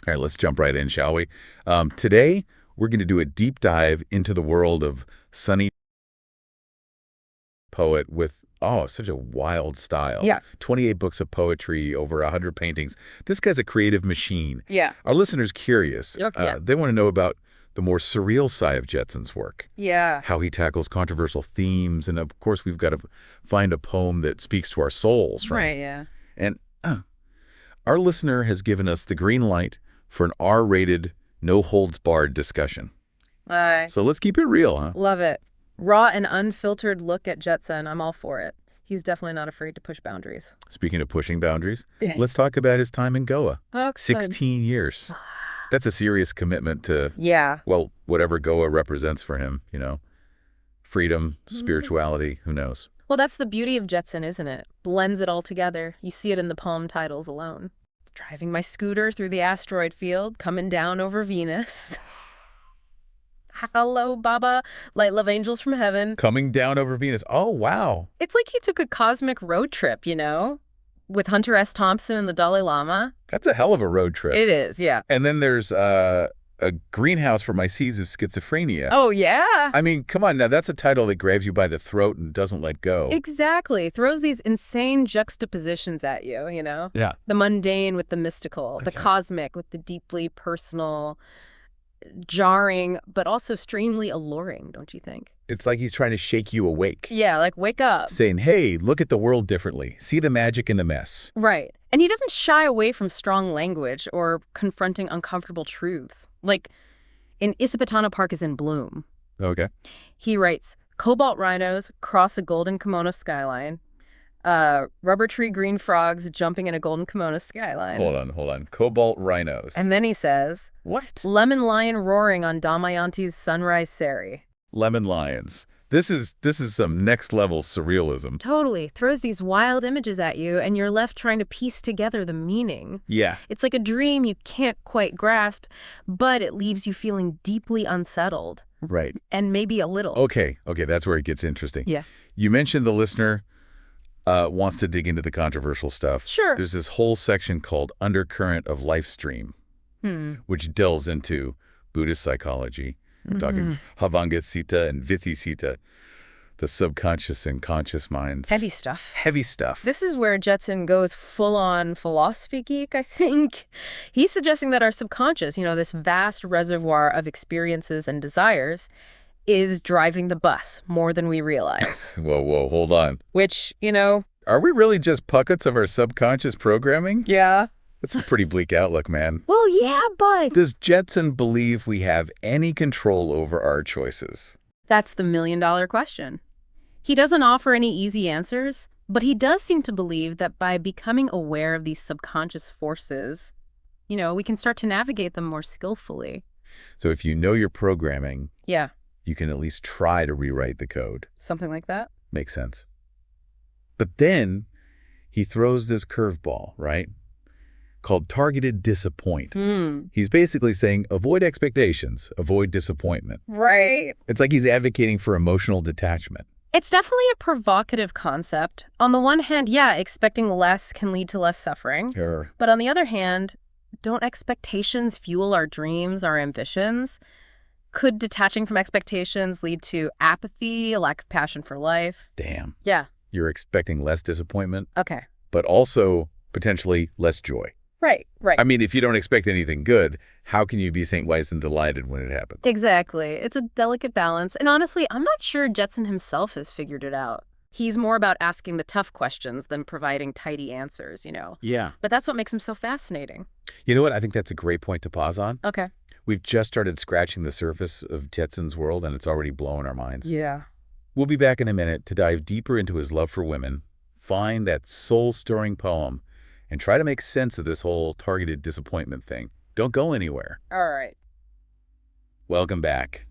All right, let's jump right in, shall we? Today, we're going to do a deep dive into the world of Sunny poet with, such a wild style. Yeah. 28 books of poetry, over 100 paintings. This guy's a creative machine. Yeah. Our listeners curious. Yeah. They want to know about the more surreal side of Jetsun's work. Yeah. How he tackles controversial themes. And, of course, we've got to find a poem that speaks to our souls, right? Right, yeah. And our listener has given us the green light for an R-rated, no-holds-barred discussion. So let's keep it real, huh? Love it. Raw and unfiltered look at Jetsun. I'm all for it. He's definitely not afraid to push boundaries. Speaking of pushing boundaries, Yeah. let's talk about his time in Goa. Oh, 16 years. That's a serious commitment to, yeah. well, whatever Goa represents for him, Freedom, spirituality, who knows? Well, that's the beauty of Jetsun, isn't it? Blends it all together. You see it in the poem titles alone. Driving my scooter through the asteroid field, coming down over Venus. Hello, Baba. Light love angels from heaven. Coming down over Venus. Oh, wow. It's like he took a cosmic road trip, with Hunter S. Thompson and the Dalai Lama. That's a hell of a road trip. It is, yeah. And then there's a greenhouse for my Caesar's schizophrenia. Oh, yeah. I mean, come on now. That's a title that grabs you by the throat and doesn't let go. Exactly. Throws these insane juxtapositions at you, Yeah. The mundane with the mystical, the Okay. cosmic with the deeply personal, jarring, but also strangely alluring, don't you think? It's like he's trying to shake you awake. Yeah, like wake up. Saying, hey, look at the world differently. See the magic in the mess. Right. And he doesn't shy away from strong language or confronting uncomfortable truths. Like in Isipatana Park is in Bloom. Okay. He writes, cobalt rhinos cross a golden kimono skyline. Rubber tree green frogs jumping in a golden kimono skyline. Hold on. Cobalt rhinos. And then he says, What? lemon lion roaring on Damayanti's sunrise seri. Lemon lions. This is some next level surrealism. Totally. Throws these wild images at you and you're left trying to piece together the meaning. Yeah. It's like a dream you can't quite grasp, but it leaves you feeling deeply unsettled. Right. And maybe a little. Okay, that's where it gets interesting. Yeah. You mentioned the listener wants to dig into the controversial stuff. Sure. There's this whole section called Undercurrent of Life Stream, which delves into Buddhist psychology. We're talking Havanga-sita and Vithi-sita, the subconscious and conscious minds. Heavy stuff. Heavy stuff. This is where Jetsun goes full-on philosophy geek, I think. He's suggesting that our subconscious, this vast reservoir of experiences and desires, is driving the bus more than we realize. Whoa, hold on. Which, Are we really just puppets of our subconscious programming? yeah. That's a pretty bleak outlook, man. Well, yeah, but Does Jetsun believe we have any control over our choices? that's the million-dollar question. He doesn't offer any easy answers, but he does seem to believe that by becoming aware of these subconscious forces, we can start to navigate them more skillfully. So if you know your programming, Yeah, you can at least try to rewrite the code. something like that. Makes sense. But then he throws this curveball, right? Called targeted disappoint. He's basically saying, avoid expectations, avoid disappointment. Right. It's like he's advocating for emotional detachment. It's definitely a provocative concept. On the one hand, yeah, expecting less can lead to less suffering. Sure. But on the other hand, don't expectations fuel our dreams, our ambitions? Could detaching from expectations lead to apathy, a lack of passion for life? Damn. Yeah. You're expecting less disappointment, Okay. but also potentially less joy. Right. I mean, if you don't expect anything good, how can you be St. Wise and delighted when it happens? Exactly. It's a delicate balance. And honestly, I'm not sure Jetsun himself has figured it out. He's more about asking the tough questions than providing tidy answers, Yeah. But that's what makes him so fascinating. You know what? I think that's a great point to pause on. Okay. We've just started scratching the surface of Jetsun's world, and it's already blowing our minds. Yeah. We'll be back in a minute to dive deeper into his love for women, find that soul-stirring poem, and try to make sense of this whole targeted disappointment thing. Don't go anywhere. All right. Welcome back.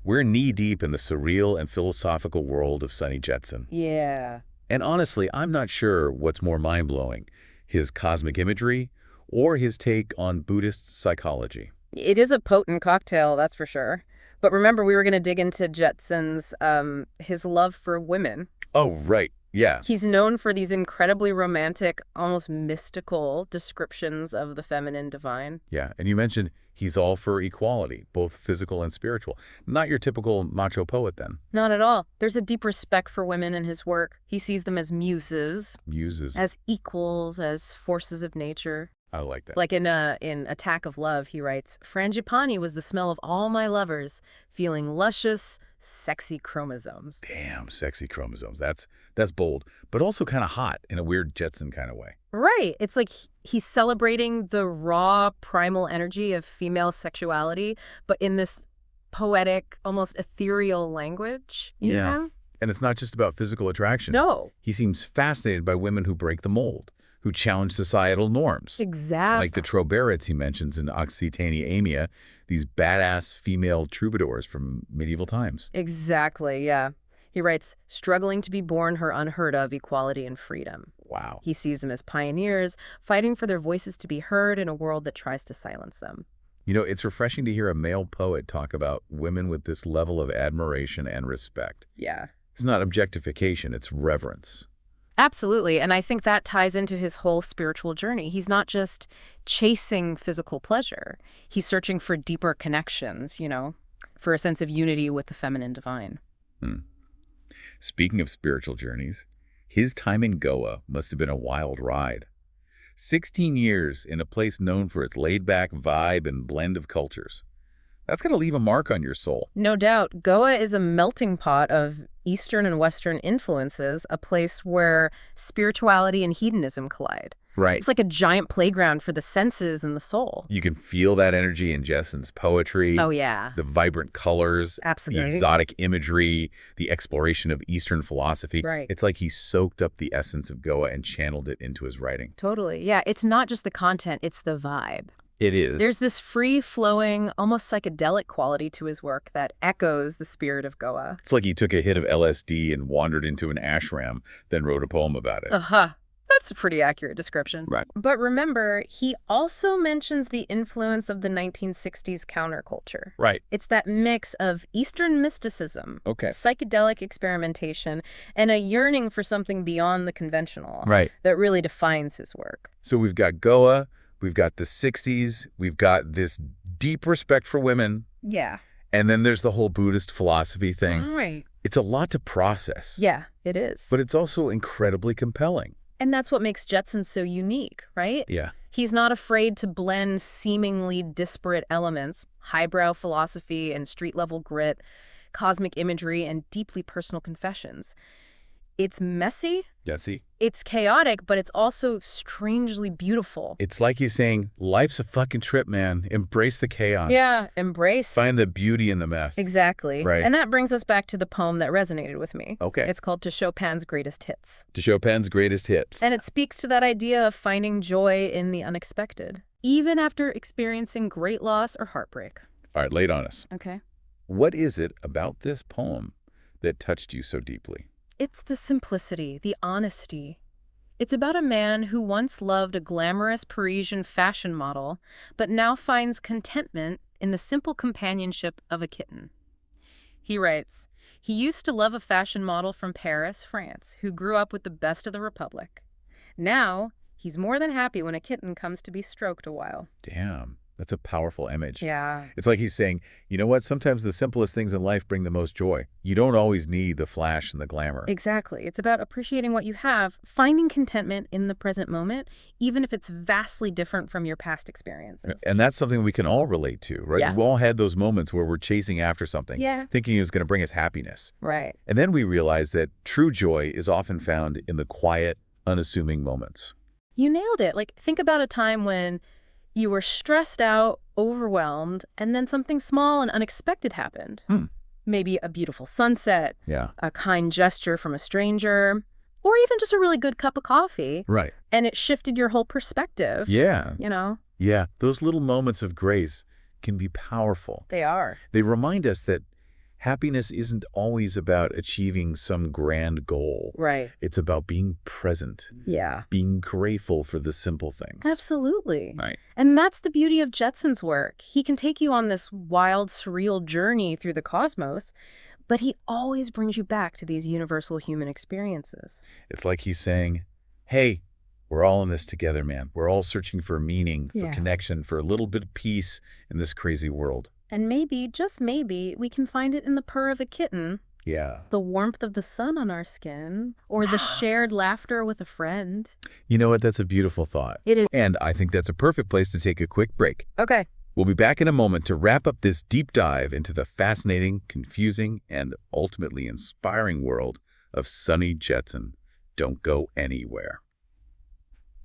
We're knee-deep in the surreal and philosophical world of Sunny Jetsun. Yeah. And honestly, I'm not sure what's more mind-blowing, his cosmic imagery or his take on Buddhist psychology. It is a potent cocktail, that's for sure. But remember, we were going to dig into Jetsun's, his love for women. Oh, right. Yeah. He's known for these incredibly romantic, almost mystical descriptions of the feminine divine. Yeah. And you mentioned he's all for equality, both physical and spiritual. Not your typical macho poet, then. Not at all. There's a deep respect for women in his work. He sees them as muses, Muses. as equals, as forces of nature. I like that. Like in Attack of Love, he writes, "Frangipani was the smell of all my lovers, feeling luscious, sexy chromosomes." Damn, sexy chromosomes. That's bold, but also kind of hot in a weird Jetson kind of way. Right. It's like he's celebrating the raw, primal energy of female sexuality, but in this poetic, almost ethereal language. You know? And it's not just about physical attraction. No. He seems fascinated by women who break the mold, who challenge societal norms. Exactly. Like the Trobarits he mentions in Occitania Amia, these badass female troubadours from medieval times. Exactly, yeah. He writes, struggling to be born her unheard of equality and freedom. Wow. He sees them as pioneers, fighting for their voices to be heard in a world that tries to silence them. You know, it's refreshing to hear a male poet talk about women with this level of admiration and respect. Yeah. It's not objectification, it's reverence. Absolutely, and I think that ties into his whole spiritual journey. He's not just chasing physical pleasure. He's searching for deeper connections, for a sense of unity with the feminine divine. Speaking of spiritual journeys, his time in Goa must have been a wild ride. 16 years in a place known for its laid-back vibe and blend of cultures. That's going to leave a mark on your soul. No doubt. Goa is a melting pot of Eastern and Western influences, a place where spirituality and hedonism collide. Right. It's like a giant playground for the senses and the soul. You can feel that energy in Jesson's poetry. Oh, yeah. The vibrant colors. Absolutely. The exotic imagery, the exploration of Eastern philosophy. Right. It's like he soaked up the essence of Goa and channeled it into his writing. Totally. Yeah, it's not just the content, it's the vibe. It is. There's this free-flowing, almost psychedelic quality to his work that echoes the spirit of Goa. It's like he took a hit of LSD and wandered into an ashram, then wrote a poem about it. Uh-huh. That's a pretty accurate description. Right. But remember, he also mentions the influence of the 1960s counterculture. Right. It's that mix of Eastern mysticism, Okay. psychedelic experimentation, and a yearning for something beyond the conventional Right. that really defines his work. So we've got Goa, we've got the 60s, we've got this deep respect for women, Yeah. and then there's the whole Buddhist philosophy thing. Right. It's a lot to process. Yeah, it is. But it's also incredibly compelling. And that's what makes Jetson so unique, right? Yeah. He's not afraid to blend seemingly disparate elements, highbrow philosophy and street-level grit, cosmic imagery, and deeply personal confessions. It's messy, Yeah, see? it's chaotic, but it's also strangely beautiful. It's like he's saying, life's a fucking trip, man. Embrace the chaos. Yeah, embrace. Find the beauty in the mess. Exactly. Right. And that brings us back to the poem that resonated with me. Okay. It's called To Chopin's Greatest Hits. To Chopin's greatest hits. And it speaks to that idea of finding joy in the unexpected, even after experiencing great loss or heartbreak. All right, lay it on us. Okay. What is it about this poem that touched you so deeply? It's the simplicity, the honesty. It's about a man who once loved a glamorous Parisian fashion model, but now finds contentment in the simple companionship of a kitten. He writes, he used to love a fashion model from Paris, France, who grew up with the best of the Republic. Now, he's more than happy when a kitten comes to be stroked a while. Damn, that's a powerful image. Yeah. It's like he's saying, you know what? Sometimes the simplest things in life bring the most joy. You don't always need the flash and the glamour. Exactly. It's about appreciating what you have, finding contentment in the present moment, even if it's vastly different from your past experiences. And that's something we can all relate to, right? Yeah. We all had those moments where we're chasing after something, Yeah. thinking it was going to bring us happiness. Right. And then we realize that true joy is often found in the quiet, unassuming moments. You nailed it. Like, think about a time when you were stressed out, overwhelmed, and then something small and unexpected happened. Maybe a beautiful sunset, Yeah. a kind gesture from a stranger, or even just a really good cup of coffee. Right. And it shifted your whole perspective. Yeah. You know? Yeah. Those little moments of grace can be powerful. They are. They remind us that happiness isn't always about achieving some grand goal. Right. It's about being present, Yeah. being grateful for the simple things. Absolutely. Right. And that's the beauty of Jetson's work. He can take you on this wild, surreal journey through the cosmos, But he always brings you back to these universal human experiences. It's like he's saying, hey, we're all in this together, man. We're all searching for meaning, for connection, for a little bit of peace in this crazy world. And maybe, just maybe, we can find it in the purr of a kitten. Yeah. The warmth of the sun on our skin, or the shared laughter with a friend. You know what? That's a beautiful thought. It is. And I think that's a perfect place to take a quick break. Okay. We'll be back in a moment to wrap up this deep dive into the fascinating, confusing, and ultimately inspiring world of Sunny Jetsun. Don't go anywhere.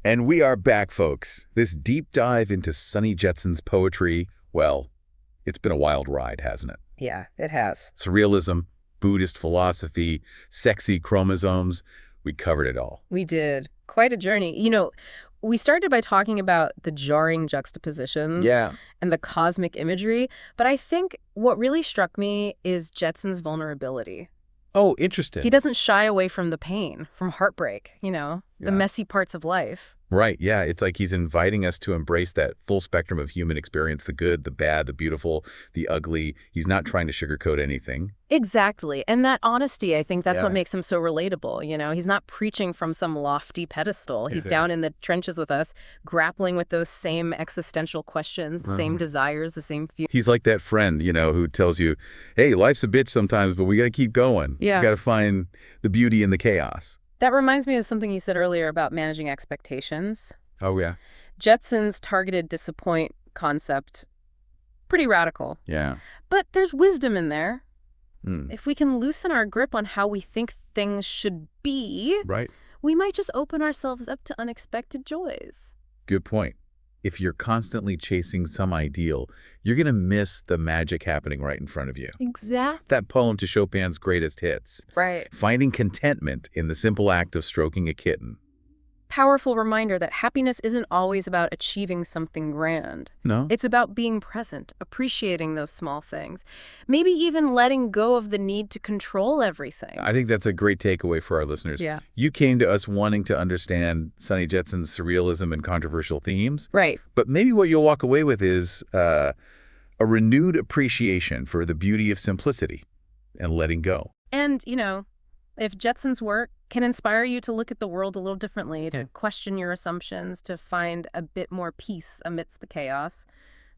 And we are back, folks. This deep dive into Sunny Jetsun's poetry, well, it's been a wild ride, hasn't it? Yeah, it has. Surrealism, Buddhist philosophy, sexy chromosomes, we covered it all. We did. Quite a journey. You know, we started by talking about the jarring juxtapositions and the cosmic imagery, but I think what really struck me is Jetsun's vulnerability. Oh, interesting. He doesn't shy away from the pain, from heartbreak, the messy parts of life. Right, yeah. It's like he's inviting us to embrace that full spectrum of human experience, the good, the bad, the beautiful, the ugly. He's not trying to sugarcoat anything. Exactly. And that honesty, I think that's what makes him so relatable. He's not preaching from some lofty pedestal. He's down in the trenches with us, grappling with those same existential questions, the same desires, the same fears. He's like that friend, who tells you, hey, life's a bitch sometimes, but we got to keep going. Yeah. You got to find the beauty in the chaos. That reminds me of something you said earlier about managing expectations. Oh, yeah. Jetsun's targeted disappoint concept, pretty radical. Yeah. But there's wisdom in there. If we can loosen our grip on how we think things should be, we might just open ourselves up to unexpected joys. Good point. If you're constantly chasing some ideal, you're going to miss the magic happening right in front of you. Exactly. That poem to Chopin's greatest hits. Right. Finding contentment in the simple act of stroking a kitten. Powerful reminder that happiness isn't always about achieving something grand. No. It's about being present, appreciating those small things, maybe even letting go of the need to control everything. I think that's a great takeaway for our listeners. Yeah. You came to us wanting to understand Sunny Jetsun's surrealism and controversial themes. Right. But maybe what you'll walk away with is a renewed appreciation for the beauty of simplicity and letting go. And, if Jetsun's work can inspire you to look at the world a little differently, to question your assumptions, to find a bit more peace amidst the chaos,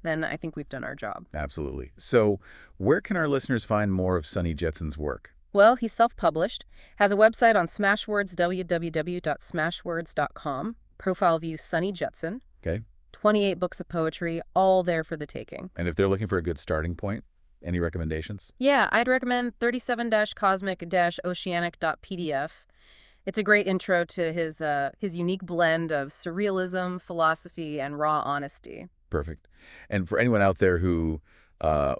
then I think we've done our job. Absolutely. So where can our listeners find more of Sunny Jetsun's work? Well, he's self-published, has a website on Smashwords, www.smashwords.com, profile view Sunny Jetsun. Okay. 28 books of poetry, all there for the taking. And if they're looking for a good starting point, any recommendations? Yeah, I'd recommend 37-cosmic-oceanic.pdf. It's a great intro to his unique blend of surrealism, philosophy, and raw honesty. Perfect. And for anyone out there who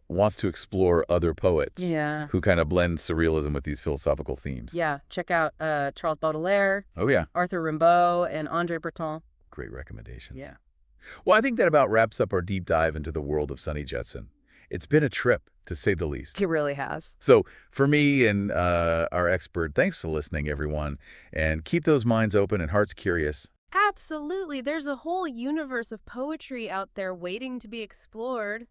wants to explore other poets who kind of blend surrealism with these philosophical themes. Yeah, check out Charles Baudelaire, Arthur Rimbaud, and André Breton. Great recommendations. Yeah. Well, I think that about wraps up our deep dive into the world of Sunny Jetsun. It's been a trip, to say the least. It really has. So for me and our expert, thanks for listening, everyone. And keep those minds open and hearts curious. Absolutely. There's a whole universe of poetry out there waiting to be explored.